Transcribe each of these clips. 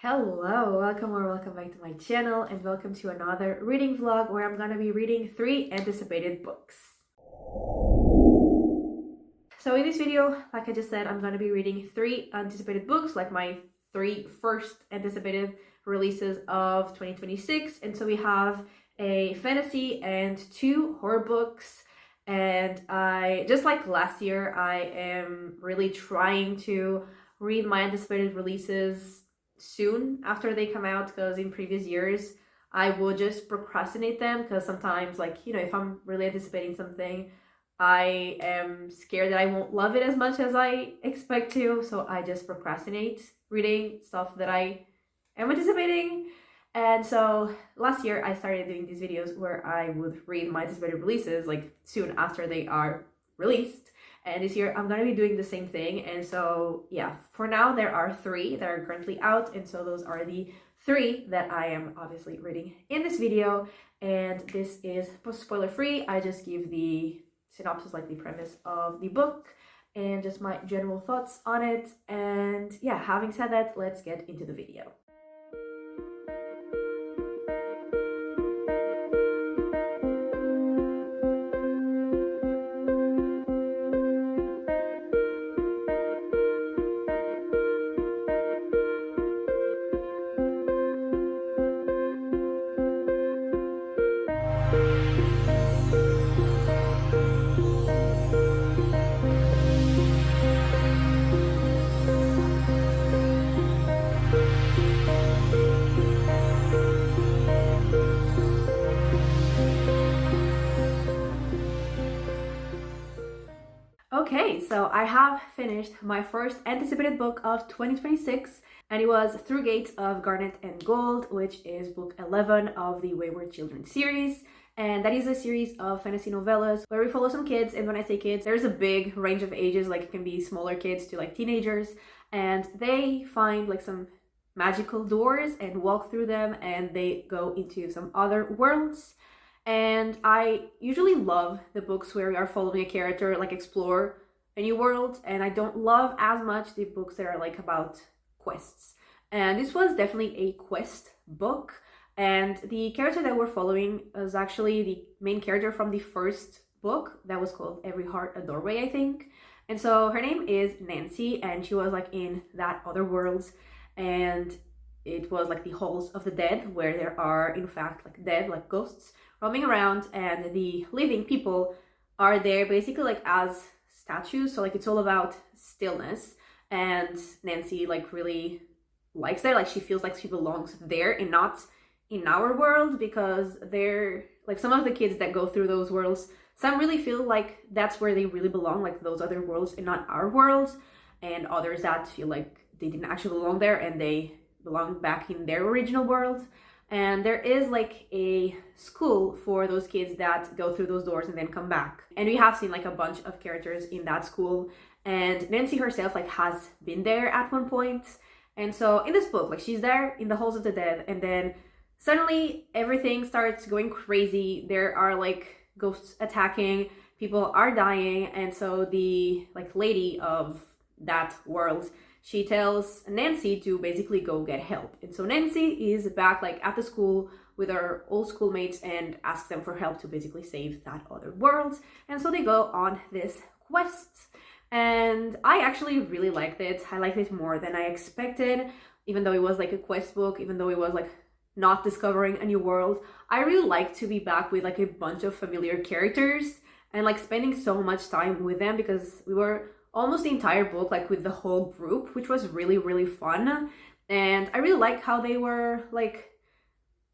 Hello, welcome back to my channel and welcome to another reading vlog where I'm gonna be reading 3 anticipated books. So in this video, like I just said, I'm gonna be reading 3 anticipated books, like my 3 first anticipated releases of 2026. And so we have a fantasy and 2 horror books. And I, just like last year, I am really trying to read my anticipated releases soon after they come out, because in previous years I would just procrastinate them because sometimes, like, if I'm really anticipating something, I am scared that I won't love it as much as I expect to, so I just procrastinate reading stuff that I am anticipating. And so last year I started doing these videos where I would read my anticipated releases like soon after they are released. And this year I'm gonna be doing the same thing. And so yeah, for now there are 3 that are currently out, and so those are the 3 that I am obviously reading in this video. And this is spoiler free. I just give the synopsis, like the premise of the book and just my general thoughts on it. And yeah, having said that, let's get into the video. Okay, so I have finished my first anticipated book of 2026, and it was Through Gates of Garnet and Gold, which is book 11 of the Wayward Children series. And that is a series of fantasy novellas where we follow some kids. And when I say kids, there's a big range of ages, like it can be smaller kids to like teenagers. And they find like some magical doors and walk through them, and they go into some other worlds. And I usually love the books where we are following a character like explore a new world, and I don't love as much the books that are like about quests. And this was definitely a quest book, and the character that we're following is actually the main character from the first book that was called Every Heart a Doorway, I think. And so her name is Nancy, and she was like in that other world, and it was like the halls of the dead, where there are in fact like dead, like ghosts roaming around, and the living people are there basically like as statues. So like it's all about stillness, and Nancy like really likes that. Like she feels like she belongs there and not in our world, because they're like some of the kids that go through those worlds, some really feel like that's where they really belong, like those other worlds and not our worlds, and others that feel like they didn't actually belong there and they belong back in their original world. And there is like a school for those kids that go through those doors and then come back. And we have seen like a bunch of characters in that school. And Nancy herself like has been there at one point. And so in this book, like she's there in the halls of the dead, and then suddenly everything starts going crazy. There are like ghosts attacking, people are dying. And so the like lady of that world, she tells Nancy to basically go get help. And so Nancy is back like at the school with her old schoolmates and asks them for help to basically save that other world. And so they go on this quest. And I actually really liked it. I liked it more than I expected, even though it was like a quest book, even though it was like not discovering a new world. I really like to be back with like a bunch of familiar characters and like spending so much time with them, because we were almost the entire book like with the whole group, which was really fun. And I really like how they were like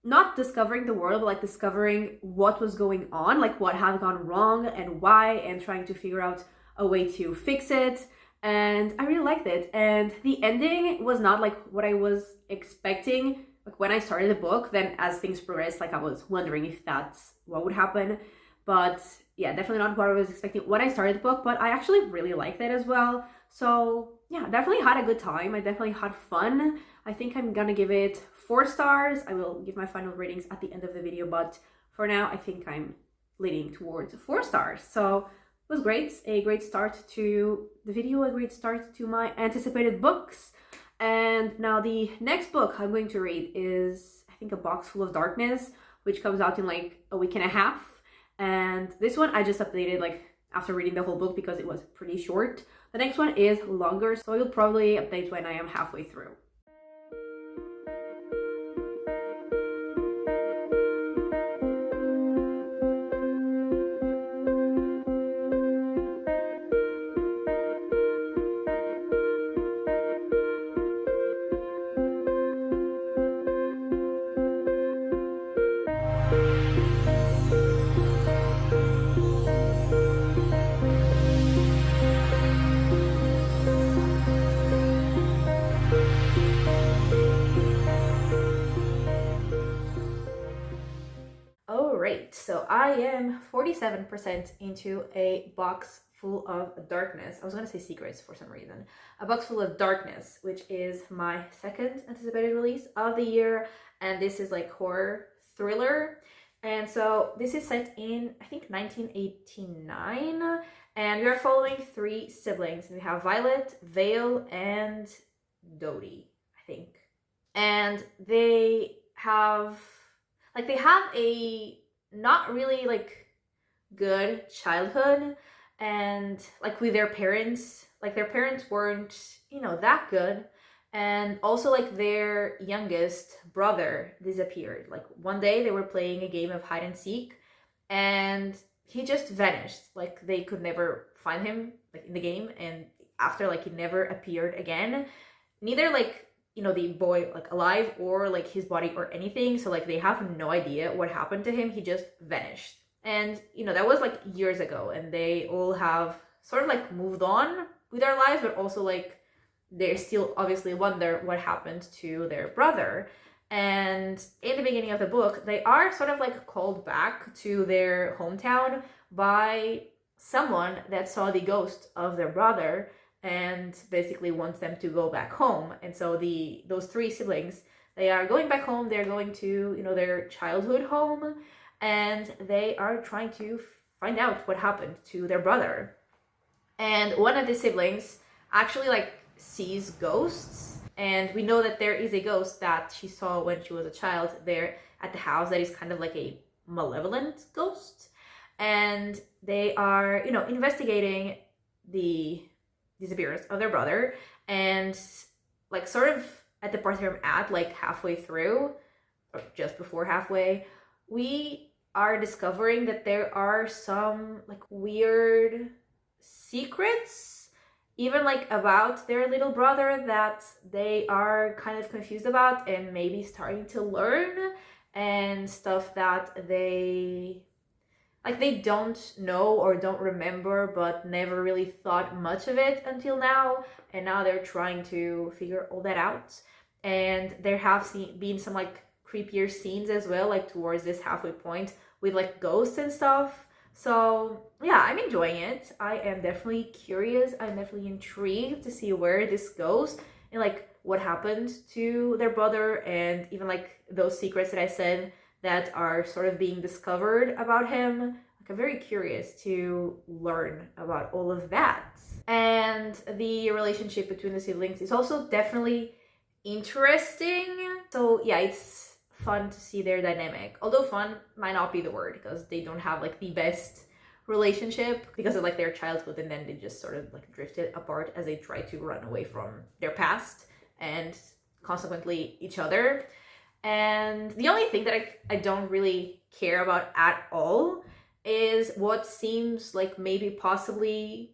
not discovering the world, but like discovering what was going on, like what had gone wrong and why, and trying to figure out a way to fix it. And I really liked it. And the ending was not like what I was expecting like when I started the book. Then as things progressed, like I was wondering if that's what would happen. But yeah, definitely not what I was expecting when I started the book, but I actually really liked it as well. So yeah, definitely had a good time. I definitely had fun. I think I'm gonna give it 4 stars. I will give my final ratings at the end of the video, but for now, I think I'm leaning towards 4 stars. So it was great. A great start to the video, a great start to my anticipated books. And now the next book I'm going to read is, I think, A Box Full of Darkness, which comes out in like a week and a half. And this one I just updated like after reading the whole book because it was pretty short. The next one is longer, so I will probably update when I am halfway through. Alright, so I am 47% into A Box Full of Darkness. I was gonna say Secrets for some reason. A Box Full of Darkness, which is my second anticipated release of the year, and this is like horror thriller. And so this is set in, I think, 1989, and we are following three siblings. We have Violet, Vale, and Dodie, I think. And they have a not really like good childhood, and like with their parents, like their parents weren't, that good. And also like their youngest brother disappeared. Like one day they were playing a game of hide and seek and he just vanished. Like they could never find him like in the game, and after like he never appeared again. Neither like the boy like alive or like his body or anything, so like they have no idea what happened to him. He just vanished. And that was like years ago, and they all have sort of like moved on with their lives, but also like they still obviously wonder what happened to their brother. And in the beginning of the book, they are sort of like called back to their hometown by someone that saw the ghost of their brother and basically wants them to go back home. And so those three siblings, they are going back home. They're going to their childhood home, and they are trying to find out what happened to their brother. And one of the siblings actually like sees ghosts, and we know that there is a ghost that she saw when she was a child there at the house that is kind of like a malevolent ghost. And they are investigating the disappearance of their brother, and like sort of at the part I'm at, like halfway through or just before halfway, we are discovering that there are some like weird secrets even like about their little brother that they are kind of confused about and maybe starting to learn, and stuff that they don't know or don't remember, but never really thought much of it until now. And now they're trying to figure all that out. And there have been some like creepier scenes as well, like towards this halfway point with like ghosts and stuff. So yeah, I'm enjoying it. I am definitely curious. I'm definitely intrigued to see where this goes and like what happened to their brother, and even like those secrets that I said that are sort of being discovered about him. Like, I'm very curious to learn about all of that. And the relationship between the siblings is also definitely interesting. So yeah, it's fun to see their dynamic. Although fun might not be the word, because they don't have like the best relationship because of like their childhood, and then they just sort of like drifted apart as they try to run away from their past and consequently each other. And the only thing that I don't really care about at all is what seems like maybe possibly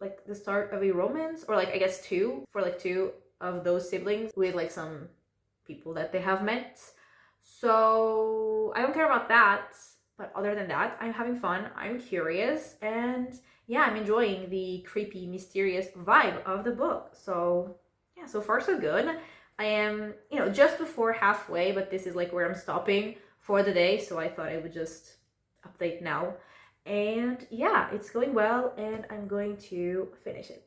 like the start of a romance, or like I guess two of those siblings with like some people that they have met. So I don't care about that, but other than that, I'm having fun, I'm curious, and yeah, I'm enjoying the creepy, mysterious vibe of the book. So yeah, so far so good. I am, just before halfway, but this is like where I'm stopping for the day, so I thought I would just update now. And yeah, it's going well, and I'm going to finish it.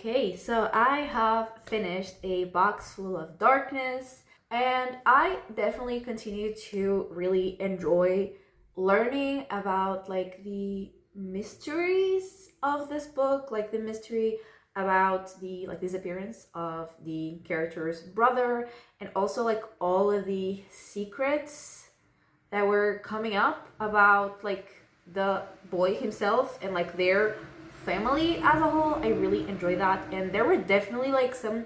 Okay, so I have finished A Box Full of Darkness, and I definitely continue to really enjoy learning about like the mysteries of this book, like the mystery about the like disappearance of the character's brother, and also like all of the secrets that were coming up about like the boy himself and like their family as a whole. I really enjoy that, and there were definitely like some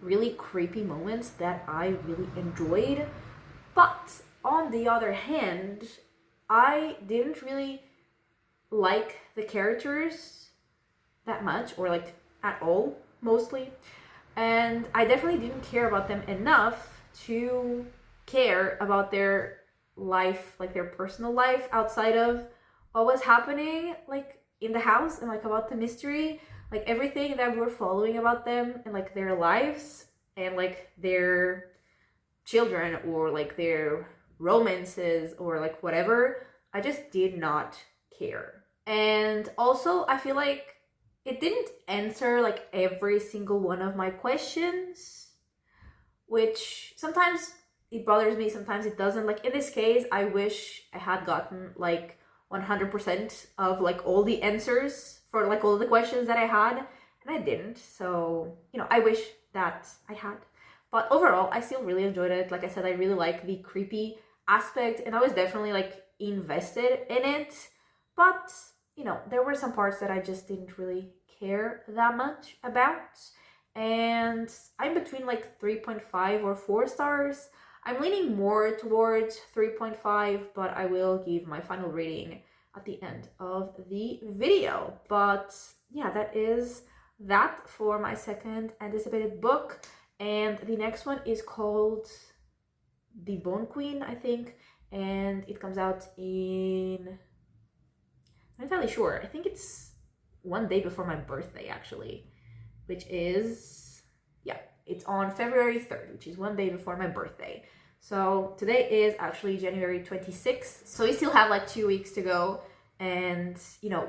really creepy moments that I really enjoyed. But on the other hand, I didn't really like the characters that much, or like at all, mostly. And I definitely didn't care about them enough to care about their life, like their personal life outside of what was happening, like in the house, and like about the mystery, like everything that we were following about them and like their lives and like their children or like their romances or like whatever. I just did not care. And also, I feel like it didn't answer like every single one of my questions, which sometimes it bothers me, sometimes it doesn't. Like in this case, I wish I had gotten like 100% of like all the answers for like all the questions that I had, and I didn't. So, I wish that I had. But overall, I still really enjoyed it. Like I said, I really like the creepy aspect, and I was definitely like invested in it. But, there were some parts that I just didn't really care that much about. And I'm between like 3.5 or 4 stars. I'm leaning more towards 3.5, but I will give my final rating at the end of the video. But yeah, that is that for my second anticipated book. And the next one is called The Bone Queen, I think. And it comes out in... I'm not entirely sure. I think it's one day before my birthday, actually. Which is... yeah, it's on February 3rd, which is one day before my birthday. So today is actually January 26th. So we still have like 2 weeks to go. And,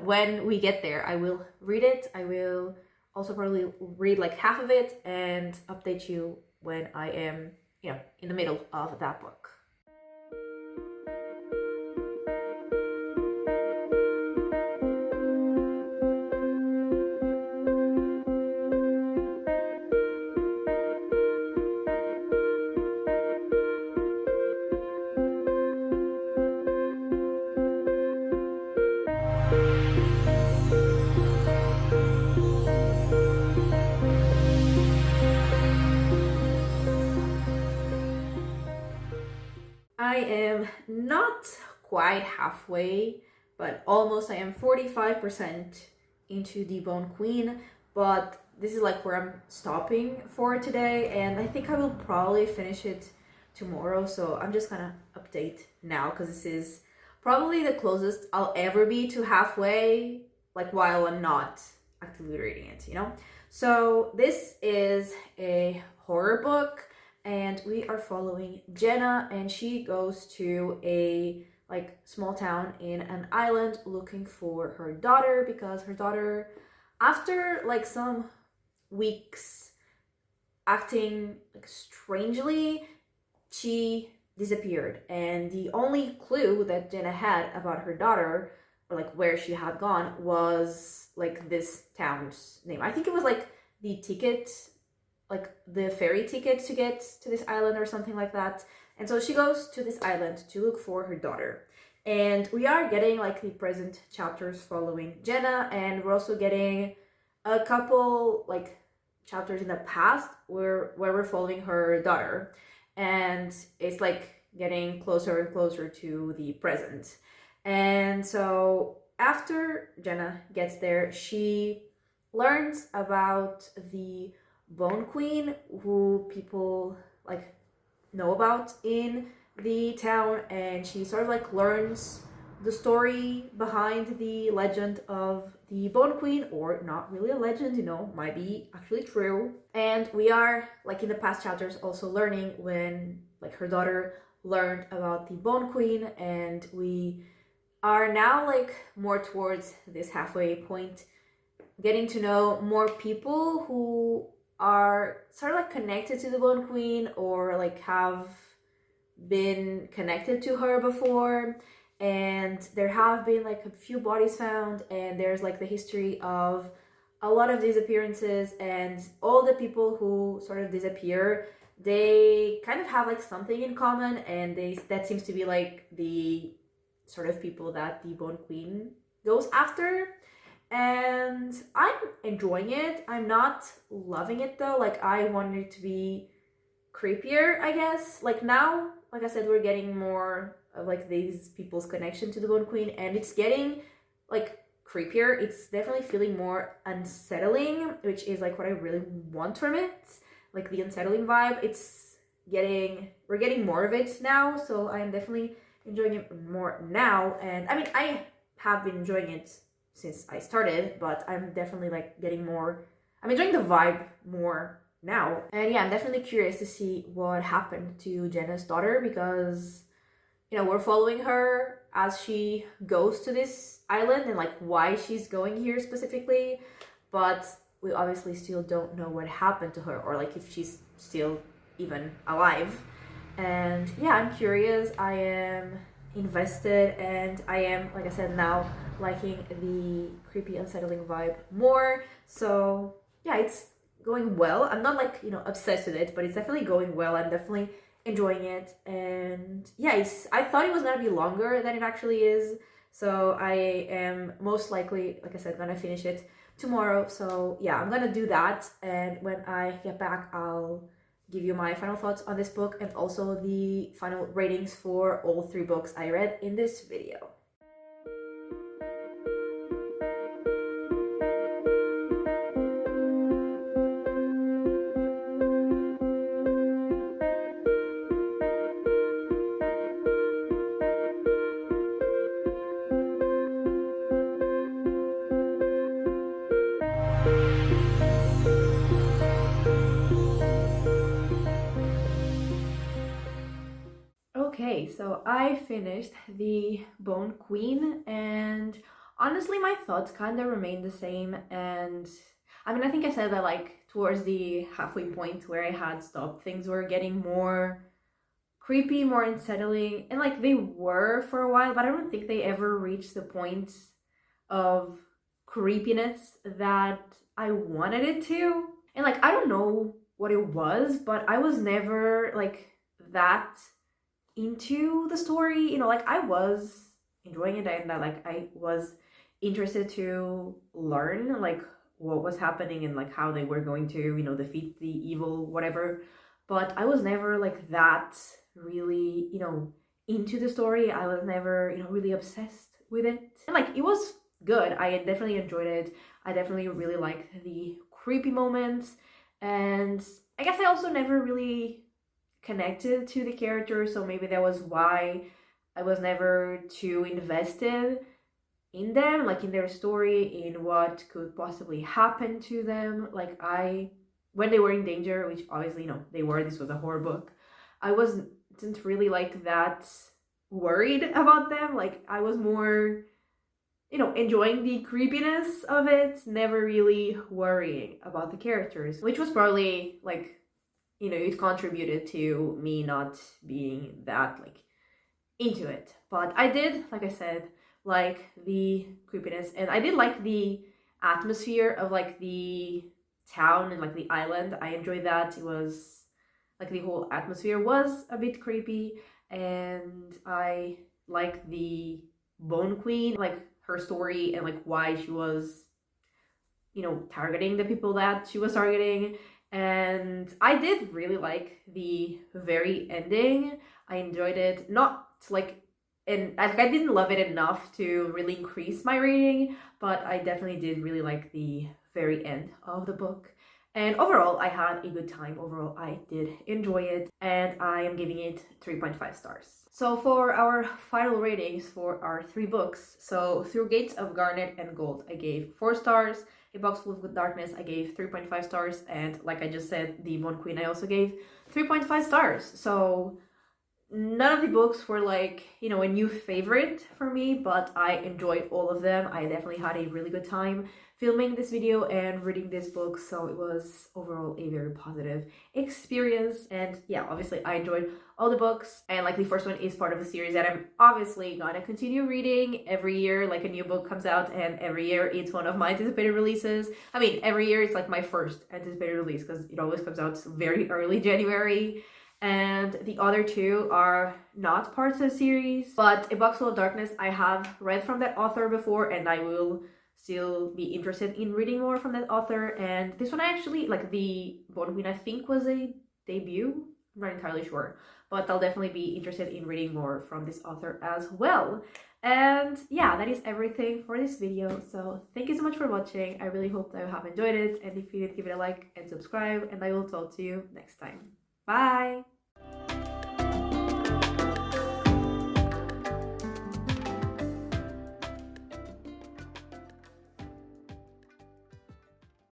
when we get there, I will read it. I will also probably read like half of it and update you when I am, in the middle of that book. I am not quite halfway, but almost. I am 45% into the Bone Queen, but this is like where I'm stopping for today, and I think I will probably finish it tomorrow, so I'm just gonna update now because this is probably the closest I'll ever be to halfway, like while I'm not actively reading it, So this is a horror book, and we are following Jenna, and she goes to a like small town in an island looking for her daughter, because her daughter, after like some weeks acting like strangely, she disappeared. And the only clue that Jenna had about her daughter, or like where she had gone, was like this town's name. I think it was like the ticket, like the ferry ticket to get to this island or something like that. And so she goes to this island to look for her daughter. And we are getting like the present chapters following Jenna, and we're also getting a couple like chapters in the past where we're following her daughter. And it's like getting closer and closer to the present. And so after Jenna gets there, she learns about the Bone Queen, who people like know about in the town, and she sort of like learns the story behind the legend of the Bone Queen, or not really a legend, might be actually true. And we are like in the past chapters also learning when like her daughter learned about the Bone Queen, and we are now like more towards this halfway point getting to know more people who are sort of like connected to the Bone Queen or like have been connected to her before. And there have been like a few bodies found, and there's like the history of a lot of disappearances, and all the people who sort of disappear, they kind of have like something in common, and that seems to be like the sort of people that the Bone Queen goes after. And I'm enjoying it. I'm not loving it though. Like, I wanted it to be creepier, I guess. Like, now, like I said, we're getting more of like these people's connection to the Bone Queen, and it's getting like creepier. It's definitely feeling more unsettling, which is like what I really want from it. Like the unsettling vibe. We're getting more of it now, so I am definitely enjoying it more now. And I mean, I have been enjoying it since I started, but I'm definitely like I'm enjoying the vibe more now. And yeah, I'm definitely curious to see what happened to Jenna's daughter, because we're following her as she goes to this island and like why she's going here specifically, but we obviously still don't know what happened to her, or like if she's still even alive. And yeah, I'm curious, I am invested, and I am, like I said, now liking the creepy, unsettling vibe more. So yeah, it's going well. I'm not like, obsessed with it, but it's definitely going well. I'm definitely enjoying it. And yeah, I thought it was gonna be longer than it actually is. So I am most likely, like I said, gonna finish it tomorrow. So yeah, I'm gonna do that. And when I get back, I'll give you my final thoughts on this book and also the final ratings for all 3 books I read in this video. Okay, so I finished The Bone Queen, and honestly, my thoughts kind of remain the same. And I mean, I think I said that like towards the halfway point where I had stopped, things were getting more creepy, more unsettling, and like they were for a while, but I don't think they ever reached the point of creepiness that I wanted it to. And like, I don't know what it was, but I was never like that into the story. Like, I was enjoying it, and that like I was interested to learn like what was happening and like how they were going to defeat the evil whatever, but I was never like that really into the story. I was never really obsessed with it. And like, it was good. I definitely enjoyed it. I definitely really liked the creepy moments, and I guess I also never really connected to the characters, so maybe that was why I was never too invested in them, like in their story, in what could possibly happen to them. Like, when they were in danger, which obviously they were, this was a horror book, I wasn't really like that worried about them. Like, I was more enjoying the creepiness of it, never really worrying about the characters, which was probably like it contributed to me not being that like into it. But I did, like I said, like the creepiness, and I did like the atmosphere of like the town and like the island. I enjoyed that. It was like the whole atmosphere was a bit creepy, and I like the Bone Queen, like her story and like why she was targeting the people that she was targeting. And I did really like the very ending. I enjoyed it. Not like, and I didn't love it enough to really increase my rating, but I definitely did really like the very end of the book. And overall, I had a good time. Overall, I did enjoy it, and I am giving it 3.5 stars. So for our final ratings for our 3 books, so Through Gates of Garnet and Gold, I gave 4 stars. A Box Full of Darkness, I gave 3.5 stars. And like I just said, The Bone Queen, I also gave 3.5 stars. So none of the books were like, you know, a new favorite for me, but I enjoyed all of them. I definitely had a really good time filming this video and reading this book, so it was overall a very positive experience. And yeah, obviously I enjoyed all the books, and like the first one is part of a series that I'm obviously gonna continue reading. Every year like a new book comes out, and every year it's one of my anticipated releases. I mean, every year it's like my first anticipated release because it always comes out very early January. And the other two are not parts of the series, but A Box Full of Darkness I have read from that author before, and I will still be interested in reading more from that author. And this one I actually like, the Bonwin, I think was a debut, I'm not entirely sure, but I'll definitely be interested in reading more from this author as well. And yeah, that is everything for this video, so thank you so much for watching. I really hope that you have enjoyed it, and if you did, give it a like and subscribe, and I will talk to you next time. Bye!